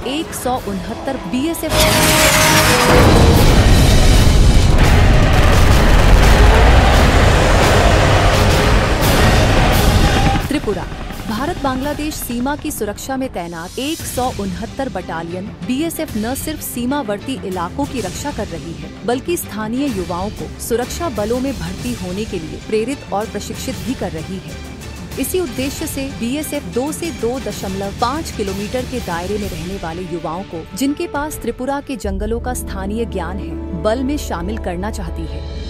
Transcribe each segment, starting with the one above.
169 BSF Tripura Bharat Bangladesh सीमा की सुरक्षा में तैनात 169 बटालियन बीएसएफ न सिर्फ सीमावर्ती इलाकों की रक्षा कर रही है, बल्कि स्थानीय युवाओं को सुरक्षा बलों में भर्ती होने के लिए प्रेरित और प्रशिक्षित भी कर रही है। इसी उद्देश्य से बीएसएफ 2 से 2.5 किलोमीटर के दायरे में रहने वाले युवाओं को, जिनके पास त्रिपुरा के जंगलों का स्थानीय ज्ञान है, बल में शामिल करना चाहती है।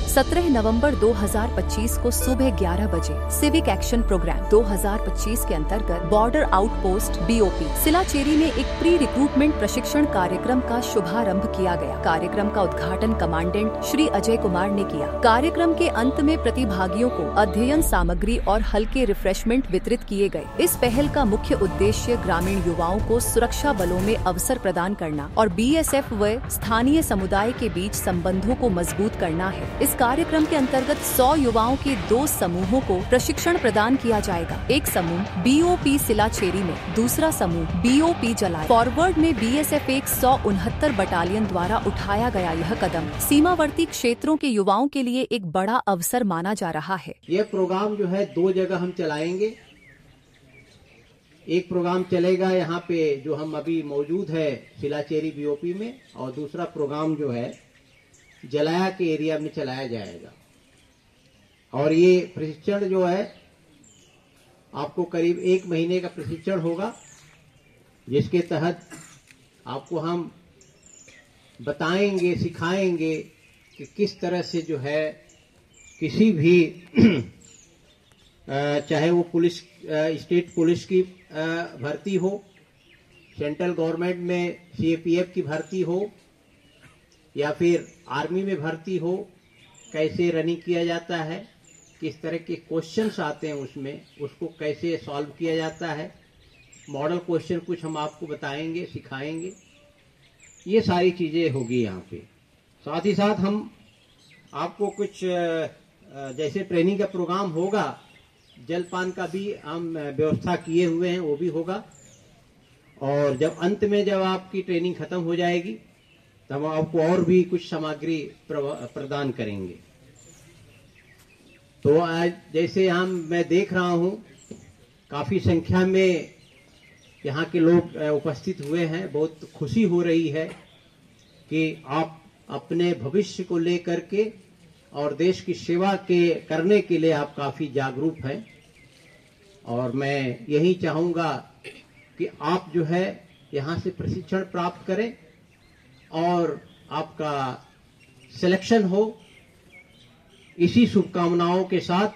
17 नवंबर 2025 को सुबह 11 बजे सिविक एक्शन प्रोग्राम 2025 के अंतर्गत बॉर्डर आउटपोस्ट बीओपी सिलाचेरी में एक प्री रिक्रूटमेंट प्रशिक्षण कार्यक्रम का शुभारंभ किया गया। कार्यक्रम का उद्घाटन कमांडेंट श्री अजय कुमार ने किया। कार्यक्रम के अंत में प्रतिभागियों को अध्ययन सामग्री और हल्के रिफ्रेशमेंट वितरित किए गए। इस पहल का मुख्य उद्देश्य ग्रामीण युवाओं को सुरक्षा बलों में अवसर प्रदान करना और बीएसएफ व स्थानीय समुदाय के बीच संबंधों को मजबूत करना है। इस कार्यक्रम के अंतर्गत 100 युवाओं के 2 समूहों को प्रशिक्षण प्रदान किया जाएगा। एक समूह बीओपी सिलाचेरी में, दूसरा समूह बीओपी जलाई। फॉरवर्ड में बीएसएफ 169 बटालियन द्वारा उठाया गया यह कदम सीमावर्ती क्षेत्रों के युवाओं के लिए एक बड़ा अवसर माना जा रहा है। यह प्रोग्राम जो है 2 जगह हम चलाएंगे। एक प्रोग्राम चलेगा यहाँ पे जो हम अभी मौजूद है सिलाचेरी बीओपी में, और दूसरा प्रोग्राम जो है जलाया के एरिया में चलाया जाएगा। और ये प्रशिक्षण जो है आपको करीब 1 महीने का प्रशिक्षण होगा, जिसके तहत आपको हम बताएंगे, सिखाएंगे कि किस तरह से जो है किसी भी चाहे वो पुलिस, स्टेट पुलिस की भर्ती हो, सेंट्रल गवर्नमेंट में सीएपीएफ की भर्ती हो, या फिर आर्मी में भर्ती हो, कैसे रनिंग किया जाता है, किस तरह के क्वेश्चंस आते हैं उसमें, उसको कैसे सॉल्व किया जाता है, मॉडल क्वेश्चन कुछ हम आपको बताएंगे, सिखाएंगे। ये सारी चीजें होगी यहाँ पे। साथ ही साथ हम आपको कुछ जैसे ट्रेनिंग का प्रोग्राम होगा, जलपान का भी हम व्यवस्था किए हुए हैं, वो भी होगा। और जब अंत में जब आपकी ट्रेनिंग खत्म हो जाएगी तब हम आपको और भी कुछ सामग्री प्रदान करेंगे। तो आज जैसे मैं देख रहा हूं काफी संख्या में यहाँ के लोग उपस्थित हुए हैं। बहुत खुशी हो रही है कि आप अपने भविष्य को लेकर के और देश की सेवा करने के लिए आप काफी जागरूक हैं। और मैं यही चाहूंगा कि आप जो है यहाँ से प्रशिक्षण प्राप्त करें और आपका सिलेक्शन हो। इसी शुभकामनाओं के साथ